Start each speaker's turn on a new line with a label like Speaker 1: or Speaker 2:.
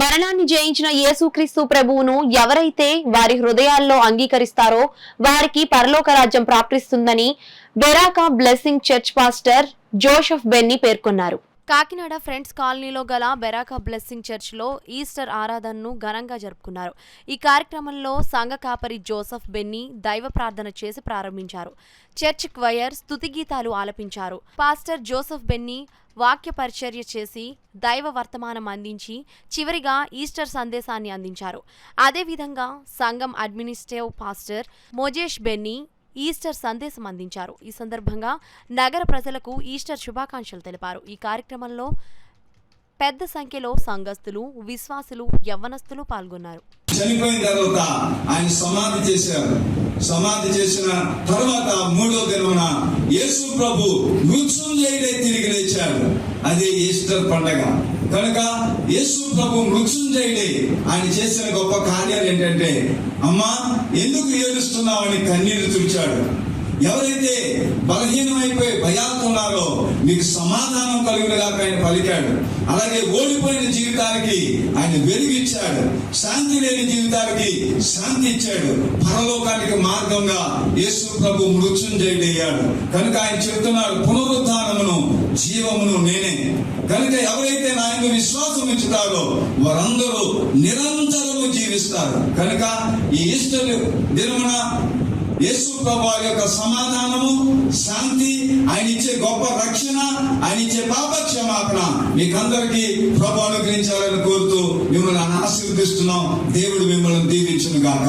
Speaker 1: మరణాన్ని జయించిన యేసుక్రీస్తు ప్రభువును ఎవరైతే వారి హృదయాల్లో అంగీకరిస్తారో వారికి పరలోక రాజ్యం ప్రాప్తిస్తుందని Beracah blessing church pastor Joseph Benny పేర్కొన్నారు. కాకినాడ ఫ్రెండ్స్ కాలనీలో గల బెరాకా బ్లెస్సింగ్ చర్చ్లో ఈస్టర్ ఆరాధనను ఘనంగా జరుపుకున్నారు. ఈ కార్యక్రమంలో సంఘ కాపరి జోసెఫ్ బెన్నీ దైవ ప్రార్థన చేసి ప్రారంభించారు. చర్చ్ క్వయర్ స్తుతి గీతాలు ఆలపించారు. పాస్టర్ జోసెఫ్ బెన్నీ వాక్య పరిచర్య చేసి దైవ వర్తమానం అందించి చివరిగా ఈస్టర్ సందేశాన్ని అందించారు. అదేవిధంగా సంఘం administrative pastor Mojesh Benny Easter సందేశం అందించారు. ఈ సందర్భంగా నగర ప్రజలకు ఈస్టర్ శుభాకాంక్షలు తెలిపారు. ఈ కార్యక్రమంలో పెద్ద సంఖ్యలో సంఘస్థులు, విశ్వాసులు, యవ్వనస్తులు పాల్గొన్నారు.
Speaker 2: చనిపోయిన తర్వాత ఆయన సమాధి చేశారు. సమాధి చేసిన తర్వాత మూడో దినమున యేసు ప్రభు మృత్యుంజయుడై తిరిగి లేచాడు. అదే ఈస్టర్ పండగ. కనుక యేసు ప్రభు మృత్యుంజయుడై ఆయన చేసిన గొప్ప కార్యాలు ఏంటంటే, అమ్మా ఎందుకు ఏడుస్తున్నావని కన్నీరు తుడిచాడు. ఎవరైతే బలహీనమైపోయి భయాలున్నారో మీకు సమాధానం కలుగునుగా ఆయన పలికాడు. అలాగే ఓడిపోయిన జీవితానికి ఆయన వెలుగిచ్చాడు. శాంతి లేని జీవితానికి శాంతి ఇచ్చాడు. పరలోకానికి మార్గంగా యేసు ప్రభు మృత్యుంజయుడయ్యాడు. కనుక ఆయన చెప్తున్నాడు, పునరుద్ధానమును జీవమును నేనే. కనుక ఎవరైతే నా యందు విశ్వాసం ఉంచుతారో వారందరూ నిరంతరము జీవిస్తారు. కనుక ఈ ఈస్టర్ దినమున యేసు ప్రభువు యొక్క సమాధానము, శాంతి, ఆయన ఇచ్చే గొప్ప రక్షణ, ఆయన ఇచ్చే పాప క్షమాపణ మీకందరికీ ప్రభు అనుగ్రహించాలని కోరుతూ మిమ్మల్ని ఆశీర్వదిస్తున్నాం. దేవుడు మిమ్మల్ని దీవించును గాక.